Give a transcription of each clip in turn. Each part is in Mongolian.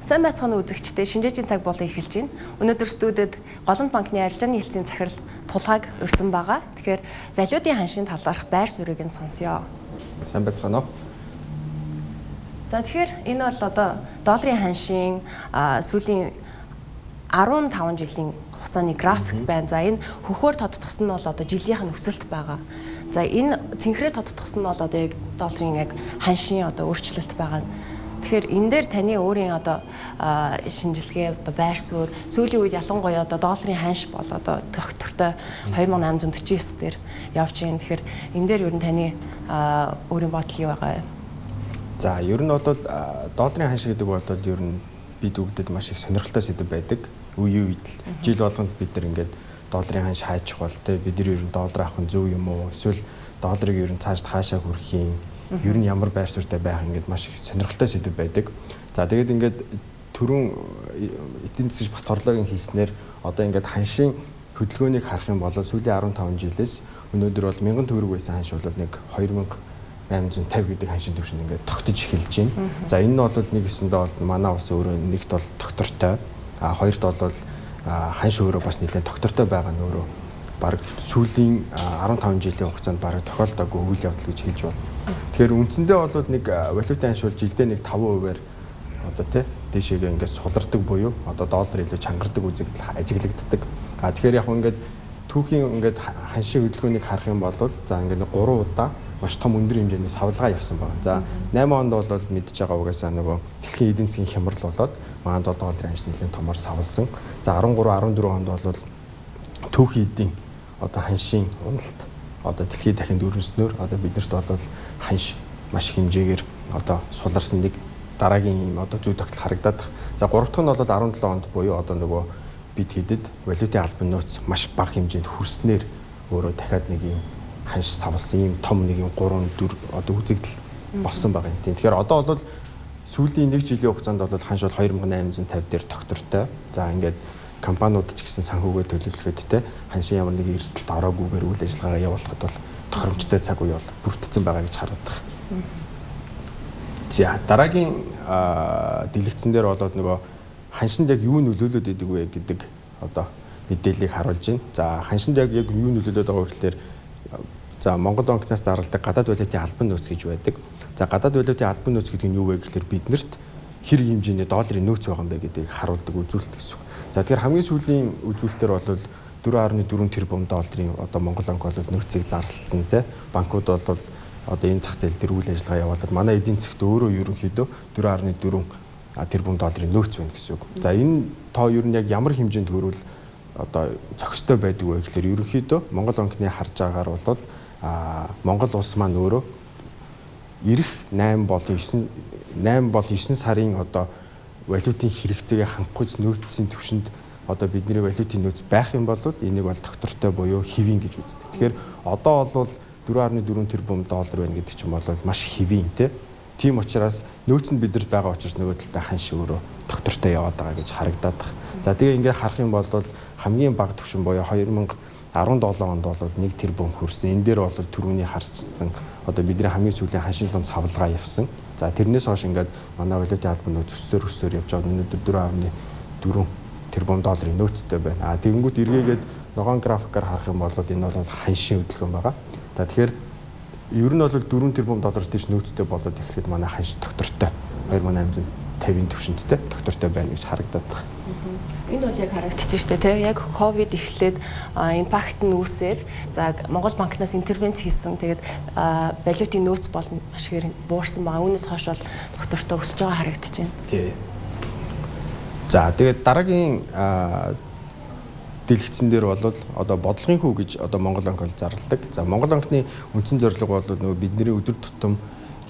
Сайн байцгааны үзэгчдээ шинжээчийн цаг болон эхэлж байна. Өнөөдөр студид Голомт банкны арилжааны хэлтсийн захирал тулгааг урьсан байгаа. Тэгэхээр валютын ханшийн талаарх байр суурийг нь сонсъё. Сайн байцгаана уу? За тэгэхээр энэ бол одоо долларын ханшийн сүүлийн 15 жилийн хугацааны график байна. За энэ хөхөөр тодтогсон нь бол одоо жилийнх нь өсөлт байгаа. За энэ цэнхрээр тодтогсон нь бол одоо яг долларын яг ханшийн одоо өөрчлөлт байгаа. Тэгэхээр энэ дээр таны өөрийн одоо шинжилгээ одоо байр суурь сүүлийн үед ялангуяа одоо долларын ханш бол одоо тогтвортой 2849 дээр явж байна. Тэгэхээр энэ дээр ер нь таны өөрийн бодол юу байгаа вэ? За ер нь бол долларын ханш гэдэг бол ер нь бид үгдэд маш их сонирхолтой сэдв байдаг. Үе үед л жил болгон бид нар ингээд долларын ханш хайчих бол тэ бид нар ер нь доллар авах нь зөв юм уу? Эсвэл долларыг ер нь цааш хаашаа хүрэх юм? Ер нь ямар байр суурьтай байх ингээд маш их сонирхолтой сэдв байдаг. За тэгээд ингээд түрүүн эдийн засгийн Батбарлаагийн хэлснээр одоо ингээд ханшийн хөдөлгөөнийг харах юм бол сүүлийн 15 жилээс өнөөдөр бол 1000 төгрөг байсан ханш бол нэг 2850 гэдэг ханшийн түвшинд ингээд тогтож эхэлж байна. За энэ нь бол нэг хэсэндээ бол манай улс өөрөө нэгт бол доктортой, хоёрт бол ханш өөрөө бас нэлээд доктортой байгаа нь өөрөө баг сүүлийн 15 жилийн хугацаанд баг тохиолдоогүй үйл явдал гэж хэлж байна. Тэгэхээр үндсэндээ бол нэг валютын ханш бол жилдээ нэг 5%-аар одоо дээшээгээ ингээд сулардаг буюу одоо доллар илүү чангардаг үзэгдэл ажиглагддаг. Тэгэхээр яг ингээд түүхийн ингээд ханшийн хөдөлгөөнийг харах юм бол за ингээд 3 удаа маш том өндөр хэмжээний савлгаа явсан байна. За 8 онд бол мэдж байгаа угаасаа нөгөө дэлхийн эдийн засгийн хямрал болоод манд бол долларын ханш нэлээд томор савлсан. За 13 14 онд бол түүхийн эдийн одоо ханшийн уналт одоо дэлхийд дахин дөрвөнснөөр одоо биднэрт бол ханш маш их хэмжээгээр одоо суларсан нэг дараагийн юм одоо зүй тогтол харагдаад. За 3 дахь нь бол 17 онд буюу одоо нөгөө бид хэдэд валютын албан нөөц маш бага хэмжээнд хүрснээр өөрөө дахиад нэг юм ханш савлсан юм том нэг юм 3 4 одоо үзэгдэл болсон байгаа юм. Тэгэхээр одоо бол сүүлийн 1 жилийн хугацаанд бол ханш бол 2850 дээр доктортой. За ингээд компаниуд ч гэсэн санхүүгээ төлөвлөхөд ханшийн ямар нэг эрсдэлт ороогүй үйл ажиллагаагаа явуулахад бол тохиромжтой цаг үе бол бүрдсэн байгаа гэж харагдах. За дараагийн дэлгэцэн дээр болоод нөгөө ханшинд яг юу нөлөөлөд идэг вэ гэдэг одоо мэдээллийг харуулж байна. За ханшинд яг юу нөлөөлөд байгаа вэ гэхээр за Монгол банкнаас зарладаг гадаад валютын албан нөөц гэж байдаг. За гадаад валютын албан нөөц гэдэг нь юу вэ гэхээр биднэрт хэрэг хэмжээний долларын нөөц байгаа юм бэ гэдгийг харуулдаг үзүүлэлт гэсэн. За тэгэхээр хамгийн сүүлийн үзүүлэлтээр бол 4.4 тэрбум долларын одоо Монгол банк бол нөөцийг зарлалцсан те. Банкуд бол одоо энэ зах зээл дээр үйл ажиллагаа явуулаад манай эдийн засгт өөрөө ерөнхийдөө 4.4 тэрбум долларын нөөц байна гэсэн үг. За энэ тоо ер нь яг ямар хэмжээнд хүрвэл одоо зохистой байдаг вэ гэхээр ерөнхийдөө Монгол банкны харж байгаагаар бол Монгол улс маань өөрөө ирэх 8 бол 9 сарын одоо валютын хэрэгцээгээ хангахуйц нөөцийн түвшинд одоо бидний валютын нөөц байх юм бол энийг бол доктортой буюу хэвийн гэж үздэг. Тэгэхээр одоо бол 4.4 тэрбум доллар байна гэдэг чинь бол маш хэвийн тийм учраас нөөц нь бидэрт байгаа учраас нөгөө талтай ханш өөрөө доктортой яваад байгаа гэж харагдаад байна. За тэгээ ингээд харах юм бол хамгийн бага түвшин буюу 2017 онд бол 1 тэрбум хүрсэн. Энэ дээр бол түрүүний харчсан одоо бидний хамгийн сүүлийн ханшийн том савлгаа явсан. За тэрнээс хойш ингээд манай валютын албан нөөц өсөөр явж байгаа. Өнөөдөр 4.4 тэрбум долларын нөөцтэй байна. Тэгэнгүүт эргээгээд ногоон графикаар харах юм бол энэ бол ханшийн хөдөлгөөн байгаа. За тэгэхээр ер нь бол 4 тэрбум доллараас дээш нөөцтэй болоод эхлэхэд манай ханш доктортой 2850 түвшинтэй доктортой байна гэж харагдаад байна. Энд бол яг харагдчих шүү дээ, яг ковид эхлээд импакт нь үүсээд за Монгол банкнаас интервенц хийсэн. Тэгээд валютын нөөц бол маш ихээр буурсан байгаа. Үүнээс хойш бол доктортой өсөж байгаа харагдаж байна. Тий. За тэгээд дараагийн дэлгэцэн дээр бол одоо бодлогын хүү гэж одоо Монгол банк бол зарладаг. За Монгол банкны үндсэн зорилго бол нөгөө бидний өдөр тутам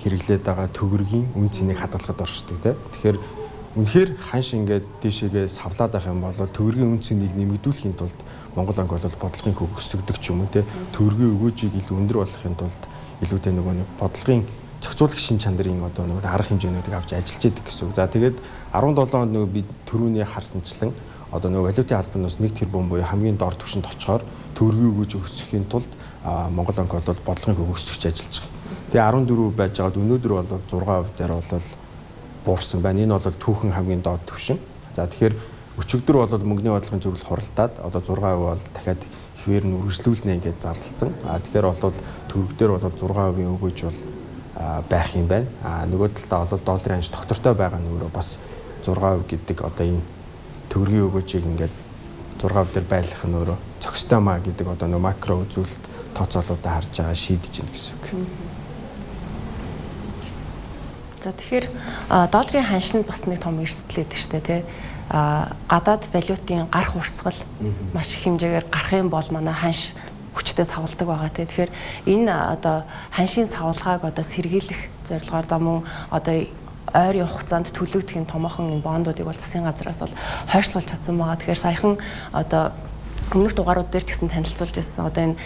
хэрэглээд байгаа төгрөгийн үн цэнийг хадгалахад оршдог тийм. Тэгэхээр үнэхээр ханш ингээд дээшээгээ савлаад байх юм бол төгрөгийн үн цэнийг нэмэгдүүлэхийн тулд Монгол банк бол бодлогын хүү өсгдөг ч юм уу тийм. Төгрөгийн өгөөжийг илүү өндөр болгохын тулд илүүтэй нөгөө нэг бодлогын зохицуулагч шин чанарын одоо нөгөө арга хэмжээнүүдийг авч ажиллаж идэг гэсэн үг. За тэгээд 17 онд нөгөө бид түрүүний харсанчлан одоо нөгөө валютын албан нөөц 1 тэрбум буюу хамгийн дор түвшинд очихоор төгрөгийн өгөөж өсгөхийн тулд Монгол банк бол бодлогын хөө өсгөж ажиллаж байгаа. Тэгээ 14% байж байгаад өнөөдөр бол 6% дээр бол буурсан байна. Энэ бол түүхэн хамгийн доод түвшин. За тэгэхээр өчигдөр бол мөнгөний бодлогын зөвлөл хуралдаад одоо 6% бол дахиад хэвээр нь үргэлжлүүлнэ гэж зарлалцсан. Тэгэхээр бол төгрөг дээр бол 6% өгөөж бол байх юм байна. Нөгөө талдаа бол долларын ханш тогтвортой байгаа нь өөрөө бас 6% гэдэг одоо энэ төгрөгийн өгөөжийг ингээд 6% дээр байлгах нь өөрөө зохистой маа гэдэг одоо нөгөө макро үзүүлэлт тооцоолуудаа харж байгаа шийдэж байна гэсэн үг. За тэгэхээр долларын ханшинд бас нэг том эрсдэл байдаг шүү дээ тий. Гадаад валютын гарах урсгал маш их хэмжээгээр гарах юм бол манай ханш хүчтэй савладаг байгаа тий. Тэгэхээр энэ одоо ханшийн савлгааг одоо сэргийлэх зорилгоор за мөн одоо ойрын хугацаанд төлөгдөх юм томоохон энэ бондуудыг бол засгийн газраас бол хойшлуулж чадсан байгаа. Тэгэхээр саяхан одоо өмнөх дугаарууд дээр ч гэсэн танилцуулж ирсэн. Одоо энэ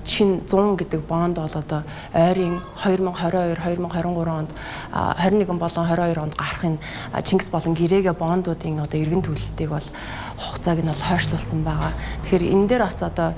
шин 100 гэдэг бонд бол одоо ойрын 2022, 2023 онд 21 болон 22 онд гарах энэ Чингис болон Гэрээгээ бондуудын одоо эргэн төлөлтийг бол хугацааг нь бол хойшлуулсан байгаа. Тэгэхээр энэ дээр бас одоо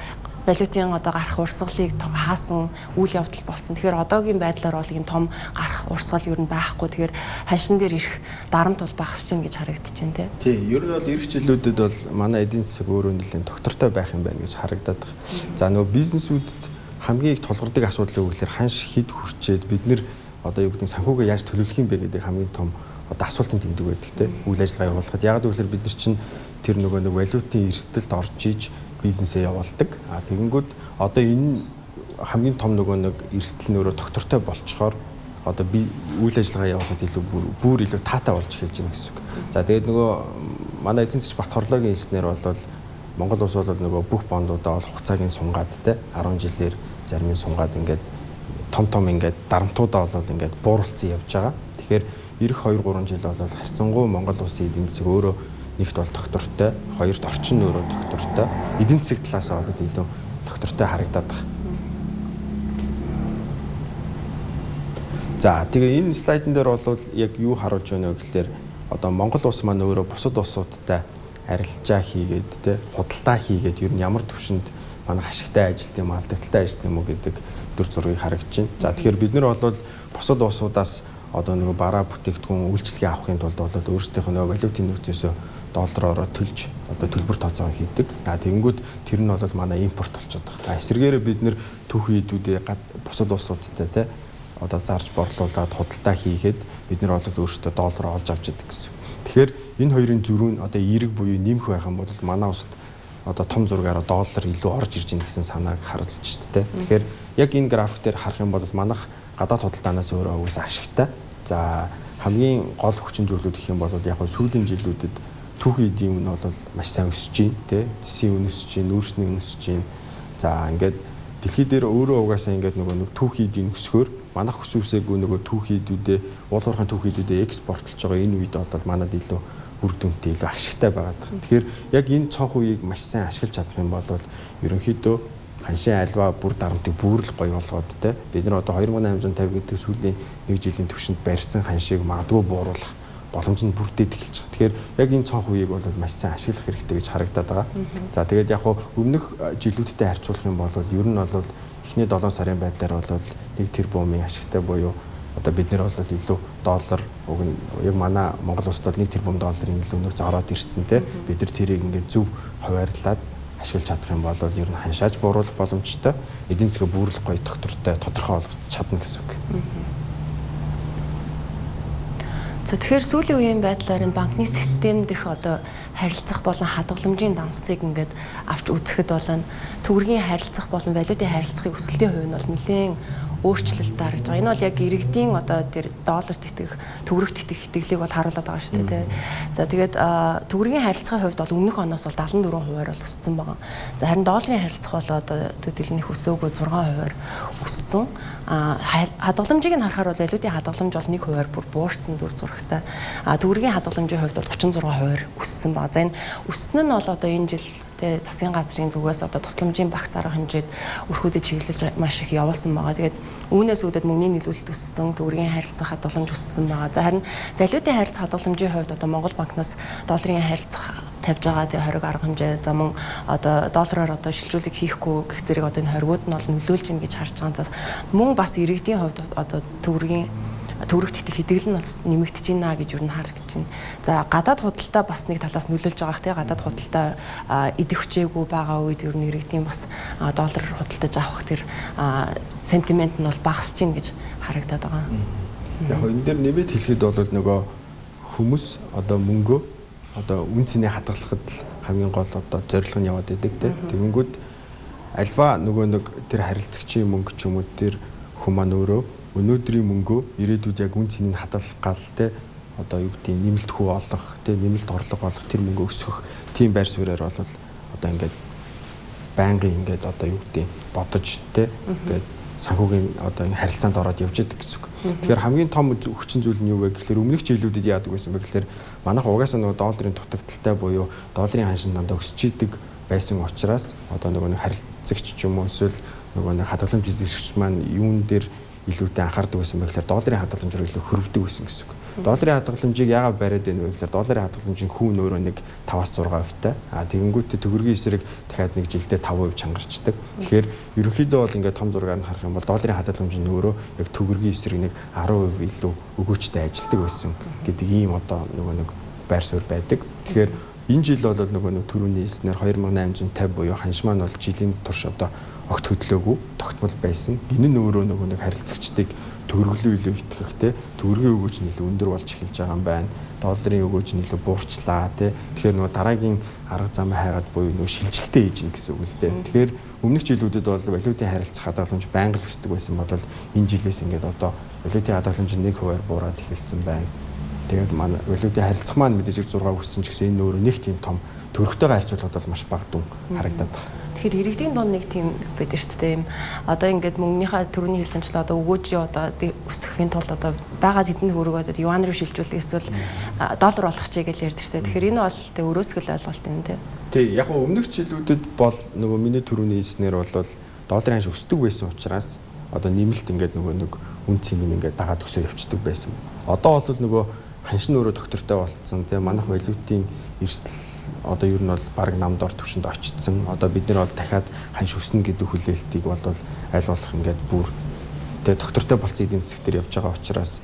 валютын одоо гарах урсгалыг хаасан үйл явдал болсон. Тэгэхээр одоогийн байдлаар бол энэ том гарах урсгал юу н байхгүй. Тэгэхээр ханшин дээр ирэх дарамт бол багасч гин гэж харагдаж байна тий. Ер нь бол эх жилүүдэд бол манай эдийн засаг өөрөө нэлээд тогтвортой байх юм байна гэж харагдаад байна. За нөгөө бизнесүүдэд хамгийн их тулгардаг асуудал юу гэхээр ханш хэд хүрчээд бид нэр одоо юу гэдэг санхүүгээ яаж төлөвлөх юм бэ гэдэг хамгийн том одоо асуултын тэмдэг байдаг тий. Үйл ажиллагаа явуулахад яг гэвэл бид нар чинь тэр нөгөө нэг валютын эрсдэлд орж иж бизнесээ явуулдаг. Тэгэнгүүт одоо энэ хамгийн том нөгөө нэг эрсдэл нөрөө тогтвортой болцохоор одоо би үйл ажиллагаа явуулахад илүү бүр илүү таатай болж эхэлж байна гэсэн үг. За тэгээд нөгөө манай эдийн засгийн бат хорлоогийн хэлснээр бол Монгол улс бол нөгөө бүх бондуудаа ол хугацааг нь сунгаад те 10 жилээр зарим нь сунгаад ингээд том ингээд дарамтуудаа бол ингээд бууруулсан явж байгаа. Тэгэхээр ирэх 2-3 жил бол харьцангуй Монгол улсын эдийн засаг өөрөө нэгт бол тогтвортой, хоёрт орчин нь өөрөө тогтвортой, эдийн засаг талаас бол илүү тогтвортой харагдаад байна. За тэгээ энэ слайдн дээр бол яг юу харуулж байна вэ гэхээр одоо Монгол улс маань өөрөө бусад улсуудтай арилжаа хийгээд те худалдаа хийгээд ер нь ямар төвшөнд манай хашигтай ажилт юм алдагталтай ажилт юм уу гэдэг дүр зургийг харагдаж байна. За тэгэхээр бид нар бол бусад улсуудаас одоо нөгөө бараа бүтээгдэхүүн үйлчлэгээ авахын тулд бол өөрсдийнхөө нөгөө валютын нөхцөөсөө доллараараа төлж одоо төлбөр тооцоо хийдэг. Тэгэнгүүт тэр нь бол манай импорт болчиход байгаа. Эсвэргээрээ бид нэр түүхий хэдүүдээ бусад улсуудтай те одоо зарж борлуулад худалдаа хийгээд бид нар бол өөрсдөө доллар олж авч идэг гэсэн. Тэгэхээр энэ хоёрын зөрүү нь одоо эерэг буюу нэмэх байх юм бол манай улсад одоо том зургаараа доллар илүү орж ирж ийн гэсэн санааг харуулж шүү дээ. Тэгэхээр яг энэ график дээр харах юм бол манайх гадаад худалдаанаас өөрөө угаасаа ашигтай. За хамгийн гол хүчин зүйлүүд гэх юм бол яг сүүлийн жилүүдэд түүхий эдийн үн бол маш сайн өсөж байна тий. Зэсийн үн өсөж байна, нүүрсний үн өсөж байна. За ингээд дэлхий дээр өөрөө угаасаа ингээд нөгөө түүхий эдийн өсгөөр манайх өсвөөсөөгүй нөгөө түүхий эдүүдээ уул уурхайн түүхий эдүүдээ экспортлж байгаа энэ үед бол манад илүү үр дүнтэй илүү ашигтай байгаа. Тэгэхээр яг энэ цонх үеийг маш сайн ашиглаж чадах юм бол ерөнхийдөө ханшийн альва бүр дарамтыг бүрл гоё болгоод те бид нар одоо 2850 гэдэг сүүлийн 1 жилийн түвшинд барьсан ханшийг магадгүй бууруулах боломж нь бүрдээд эхэлж байгаа. Тэгэхээр яг энэ цонх үеийг бол маш сайн ашиглах хэрэгтэй гэж харагдаад байгаа. За тэгээд яг өмнөх жилүүдтэй харьцуулах юм бол ер нь бол эхний 7 сарын байдлаар бол 1 тэрбумын ашигтай буюу одоо бид нар бол илүү доллар уг нь яг манай Монгол улсад 1 тэрбум долларын илүү нөхц ороод ирсэн те бид нар тэрийг ингээд зөв хуваарлаад ашиглаж чадах юм бол ер нь ханшааж бууруулах боломжтой эдийн засгийн бүрэлх гоё тогтвортой тодорхой болгож чадна гэсэн үг. За тэгэхээр сүүлийн үеийн байдлаар энэ банкны систем дэх одоо харилцах болон хадгаламжийн дансыг ингээд авч үзэхэд болон төгрөгийн харилцах болон валютын харилцахыг өсөлтийн хувь нь бол нэлээд өөрчлөлт дарж байгаа. Энэ бол яг иргэдийн одоо тэр долларт итгэх, төгрөгт итгэх итгэлийг бол харуулдаг байгаа шүү дээ. За тэгээд төгрөгийн харилцахын хувьд бол өмнөх оноос бол 74% бол өссөн байгаа. За харин долларын харилцах бол одоо төдийлнөх өсөөгөө 6% өссөн. Хадгаламжийг нь харахаар бол валютын хадгаламж бол 1% бүр буурсан дүр зурагтай. Төгрөгийн хадгаламжийн хувьд бол 36% өссөн байна. За энэ өссөн нь бол одоо энэ жил засгийн газрын зүгээс одоо тусламжийн багц арга хэмжээд өрхөдөж чиглэж маш их явуулсан байгаа. Тэгээд үүнээс үүдээд мөнгөний нийлүүлэлт өссөн, төгрөгийн харилцах хадгаламж өссөн байгаа. За харин валютын харилцах хадгаламжийн хувьд одоо Монгол банкнаас долларын харилцах тавьж байгаа тий хориг арга хэмжээ за мөн одоо доллараар одоо шилжүүлэг хийхгүй гэх зэрэг одоо энэ хоригуд нь бол нөлөөлж ийн гэж харж байгаа. За мөн бас иргэдийн хувьд одоо төгрөгийн төгрөгт итгэх хэдэгэл нь бас нэмэгдэж байна гэж юу н харагдаж байна. За гадаад худалдаа бас нэг талаас нөлөөлж байгаах тий гадаад худалдаа идэх хүчээгүй байгаа үед юу н иргэдийн бас доллар худалдаж авах тэр сентимент нь бол багасж байна гэж харагдаад байгаа. Яг энэ дээр нэмээд хэлэхэд бол нөгөө хүмүүс одоо мөнгөө одоо үн цэний хадгалахад л хамгийн гол одоо зорилго нь яваад байдаг тий. Тэгэнгүүт альва нөгөө нэг тэр харилцагчийн мөнгө ч юм уу тэр хүмүүс маань өөрөө өнөөдрийн мөнгөө ирээдүйд яг үн цэнийг хадгалах гал тий одоо юу гэдэг нэмэлт хүү олох тий нэмэлт орлого олох тэр мөнгө өсгөх тийм байр суурьаар бол одоо ингээд байнгын ингээд одоо юу гэдэг бодож тий ингээд санхүүгийн одоо харилцаанд ороод явж идэг гэсэн үг. Тэгэхээр хамгийн том хүчин зүйл нь юу вэ гэхээр өмнөх жилүүдэд яадаг байсан бэ гэхээр манайх угаасаа нөгөө долларын дутагдaltaй буюу долларын ханшин дандаа өсөж идэг байсан учраас одоо нөгөө нэг харилцагч ч юм уу эсвэл нөгөө нэг хадгаламж эзэмшигч маань юун дээр илүүтэй анхаардаг байсан бэ гэхээр долларын хадгаламж руу илүү хөрвдөг байсан гэсэн үг. Долларын хадгаламжийг яагаад бариад байна вэ гэхээр долларын хадгаламжийн хүүн өөрөө нэг 5-6% тай. Тэгэнгүүтээ төгрөгийн эсрэг дахиад нэг жилдээ 5% чангарчдаг. Тэгэхээр ерөнхийдөө бол ингээд том зургаар нь харах юм бол долларын хадгаламжийн өөрөө яг төгрөгийн эсрэг нэг 10% илүү өгөөчтэй ажилтдаг байсан гэдэг ийм одоо нөгөө нэг байр суурь байдаг. Тэгэхээр энэ жил бол нөгөө нэг түрүүний хэлснээр 2850 буюу ханш маань бол жилийн турш одоо огт хөдлөөгүй тогтмол байсан. Энэ нь өөрөө нөгөө нэг харилцагчдыг төгрөглөө илүү итгэхтэй төгрөгийн өгөөж нь илүү өндөр болж эхэлж байгаа юм байна. Долларын өгөөж нь илүү буурчлаа тий. Тэгэхээр нөгөө дараагийн арга замаа хайгаад буюу нөгөө шилжилттэй хийж гин гэсэн үг л дээ. Тэгэхээр өмнөх жилүүдэд бол валютын харилцах хадгаламж байнга л өсдөг байсан бодвол энэ жилээс ингээд одоо валютын хадгаламж 1% буураад эхэлсэн байна. Тэгээд манай валютын харилцах маань мэдээж 6 өссөн ч гэсэн энэ өөрөө нэг тийм том төгрөгтэйгээ харьцуулахад бол маш бага дүн харагдаад байна. Тэгэхээр иргэдийн дунд нэг тийм байдаг шүү дээ. Одоо ингээд мөнгөнийхөө төрөний хэлсэнчлээ одоо өгөөжийн одоо өсгөхийн тулд одоо байгаа хэдэн хөрөг одоо юан руу шилжүүлэх эсвэл доллар болгох чиг гэж ярьдаг шүү дээ. Тэгэхээр энэ бол тэ өрөөсгөл ойлголт юм тий. Тий, яг нь өмнөх жилүүдэд бол нөгөө миний төрөний хэлснээр бол долларын ханш өсдөг байсан учраас одоо нэмэлт ингээд нөгөө нэг үн цэнийг ингээд дагаад өсөө явцдаг байсан. Одоо бол нөгөө ханш нь өөрөө доктортой болцсон тий. Манайх валютын эрсдэл одоо ер нь бол баг намдор төвшөнд очсон. Одоо бид нэр бол дахиад ханш өснө гэдэг хүлээлтийг бол аль болох ингээд бүр тэгээ доктортой болсон эдийн засгаар явж байгаа учраас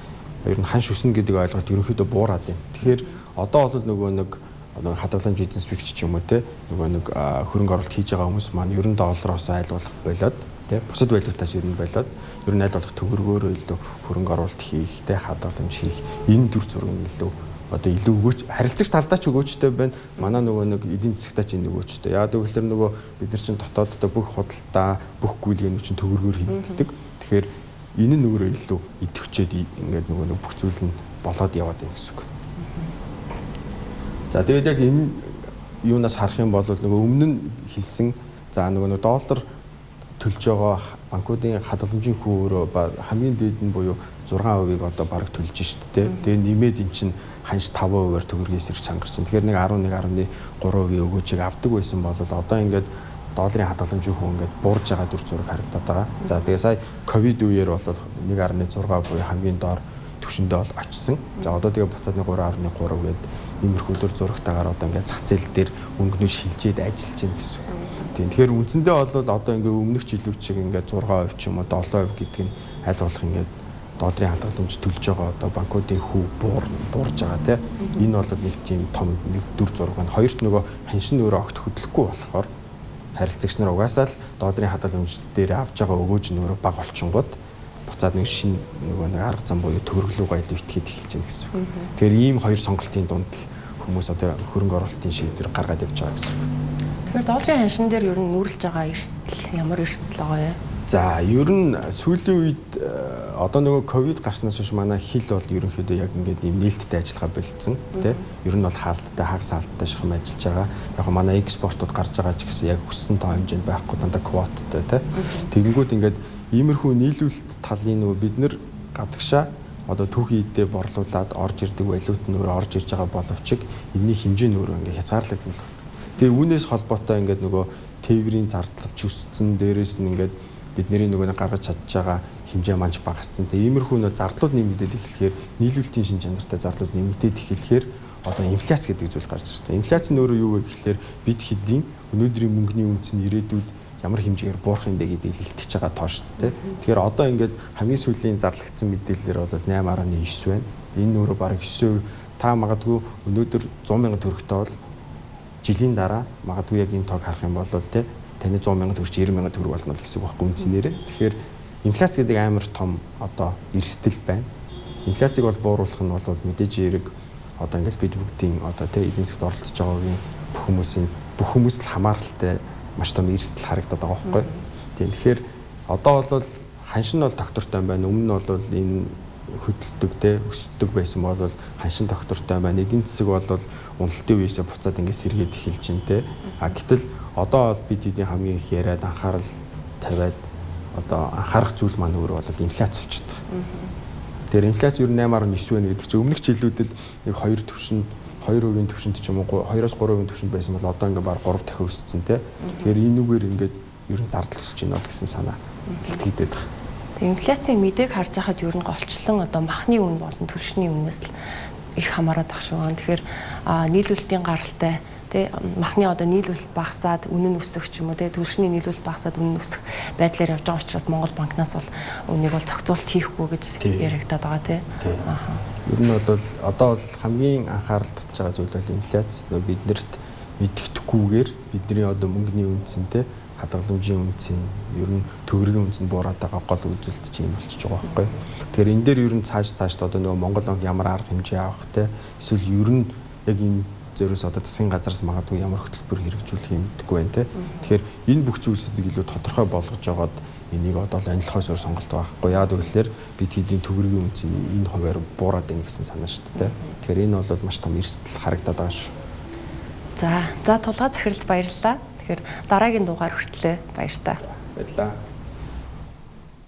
ер нь ханш өснө гэдэг ойлголт ерөнхийдөө буураад байна. Тэгэхээр одоо бол нөгөө нэг хадгаламж эзэмшигч ч юм уу те нөгөө нэг хөрөнгө оруулалт хийж байгаа хүмүүс маань ер нь доллароос айл болох болоод те бусад валютаас ер нь болоод ер нь айл болох төгрөгөөр илүү хөрөнгө оруулалт хийх те хадгаламж хийх энэ төр зураг нь илүү одоо илүү өгөөч харилцагч талдаа ч өгөөчтэй байна. Манай нөгөө нэг эдийн засгтаа ч өгөөчтэй. Яг гэвэл нөгөө бид нар чинь дотооддоо бүх худалдаа, бүх гүйлгээнүүд чинь төгрөгөөр хилддэг. Тэгэхээр энэ нь өөрөө илүү идэвхжээд ингээд нөгөө бүх зүйл нь болоод яваад байна гэсэн үг. За тэгээд яг энэ юунаас харах юм бол нөгөө өмнө нь хэлсэн за нөгөө доллар төлж байгаа банкуудын хадгаламжийн хүү өөрөө хамгийн дээд нь буюу 6%-ийг одоо бараг төлж штэ тэ. Тэгээ нэмээд эн чинь ханш 5%-аар төгрөгийн эсрэг чангарч байна. Тэгэхээр нэг 11.3% өгөөжийг авдаг байсан бол одоо ингээд долларын хадгаламжийн хүү ингээд буурж байгаа дүр зураг харагдаад байгаа. За тэгээ сая ковид үеэр бол 1.6 буюу хамгийн доор түвшиндээ бол очсон. За одоо тэгээ буцаад 3.3 гээд иймэрхүү дүр зурагтайгаар одоо ингээд зах зээл дээр өнгөнөө шилжээд ажиллаж байна гэсэн үг. Тэгэхээр үндсэндээ бол одоо ингээд өмнөх жилүүд шиг ингээд 6% ч юм уу 7% гэдэг нь аль болох ингээд долларын хадгаламж төлж байгаа одоо банкуудын хүү буурж байгаа тийм. Энэ бол нэг тийм том нэг дүр зураг байна. Хоёрт нөгөө ханшин өөрөө огт хөдлөхгүй болохоор харилцагч нар угаасаа л долларын хадгаламж дээр авж байгаа өгөөж нь өөрөө бага болчихгонгод буцаад нэг шинэ нөгөө нэг арга зам буюу төгрөглөө гоёл итгэхэд эхэлж байна гэсэн үг. Тэгэхээр ийм хоёр сонголтын дунд л хүмүүс одоо хөрөнгө оруулалтын шийдвэр гаргаад явж байгаа гэсэн үг. Тэгэхээр долларын ханшин дээр ер нь нүүрлж байгаа эрсдэл ямар эрсдэл байгаа юм? За ер нь сүүлийн үед одоо нөгөө ковид гарснаас хойш манай хил бол ерөнхийдөө яг ингээд ийм нээлттэй ажиллагаа болцсон тий. Ер нь бол хаалттай хагас хаалттай шахам ажиллаж байгаа. Яг манай экспортууд гарч байгаа ч гэсэн яг хүссэн тоо хэмжээнд байхгүй дандаа квоттой тий. Тэгэнгүүт ингээд иймэрхүү нийлүүлэлт талын нөгөө бид нэр гадагшаа одоо түүхийн эдээ борлуулад орж ирдэг валют нь өөрөө орж ирж байгаа боловч энэний хэмжээ нь өөрөө ингээд хязгаарлагдсан. Тэгээ үүнээс холбоотой ингээд нөгөө тээврийн зардлалч өссөн дээрээс нь ингээд бидний нөгөө гаргаж чадж байгаа хэмжээ манж багассан. Тэгээ иймэрхүү нөө зардлууд нэмэгдээд эхлэхээр нийлүүлэлтийн шин чанартай зардлууд нэмэгдээд эхлэхээр одоо инфляц гэдэг зүйл гарч ирж байна. Инфляц нь өөрөө юу вэ гэхэлэр бид хэдийн өнөөдрийн мөнгөний үнц нь ирээдүйд ямар хэмжээгээр буурах юм бэ гэдгийг илтгэж байгаа тоо шүү дээ. Тэгэхээр одоо ингээд хамгийн сүүлийн зарлагдсан мэдээлэлээр бол 8.9 байна. Энэ өөрөө бараг 9%. Та магадгүй өнөөдөр 100,000 төгрөгтэй бол жилийн дараа магадгүй яг энэ тоог харах юм бол таны 100,000 төгрөг 90,000 төгрөг болно л гэсэн үг байхгүй үндсээр. Тэгэхээр инфляц гэдэг амар том одоо эрсдэл байна. Инфляцийг бол бууруулах нь бол мэдээж хэрэг одоо ингээд бид бүгдийн одоо эдийн засгт оролцож байгаагийн бүх хүмүүст л хамааралтай маш том эрсдэл харагдаад байгаа байхгүй. Тэгэхээр одоо бол ханшин бол доктортой байна. Өмнө нь бол энэ хөдөлдөг өсдөг байсан бол ханшин доктортой байна. Эдийн засаг бол уналтын үеэсээ буцаад ингээд сэргээд эхэлж байна. Гэтэл одоо бол бид эдийн хамгийн их яриад анхаарал тавиад одоо анхаарах зүйл маань өөрөө бол инфляц болчихдог. Тэгэхээр инфляц ер нь 8.9 байна гэдэг чинь өмнөх жилүүдэд нэг 2% төвшөнд ч юм уу 2-3% төвшөнд байсан бол одоо ингээд баг 3 дахин өссөн тий. Тэгэхээр энүүгээр ингээд ер нь зардал өсөж байна л гэсэн санаа илтгэдэг байна. Тэгээ инфляцийн мэдээг харж байхад ер нь голчлон одоо махны үн болон түлшний үнээс л их хамаарат ах шүү. Тэгэхээр нийлүүлэлтийн гаралтай тий махны одоо нийлүүлэлт багасаад үнэ нь өсөх ч юм уу тий түлшний нийлүүлэлт багасаад үнэ нь өсөх байдлаар явж байгаа учраас Монгол банкнаас бол үнийг бол зохицуулалт хийхгүй гэж яригадаад байгаа тий. Ер нь бол одоо бол хамгийн анхаарал татж байгаа зүйл бол инфляц. Биднэрт мэддэхгүйгээр бидний одоо мөнгөний үнцэнтэй хадгаламжийн үнцэн ер нь төгрөгийн үнцэнд буураад байгаа гол үзүүлэлт чинь юм болчихж байгаа байхгүй. Тэгэхээр энэ дээр ер нь цаашд одоо Монгол банк ямар арга хэмжээ авах те эсвэл ер нь яг энэ зөрөөс одоо засгийн газараас магадгүй ямар хөтөлбөр хэрэгжүүлэх юм гэдэггүй байна те. Тэгэхээр энэ бүх зүйлсүүдийг илүү тодорхой болгож жагаад энийг одоо л анилахаас өөр сонголт байхгүй. Яа гэвэл бид хэдийн төгрөгийн үнцэн энэ хуваар буураад байна гэсэн санаа шүү дээ. Тэгэхээр энэ бол маш том эрсдэл харагдаад байгаа шүү. За тулгаа захиралд баярлалаа. Тэгэхээр дараагийн дугаар хүртлээ баяр та. Баярлалаа.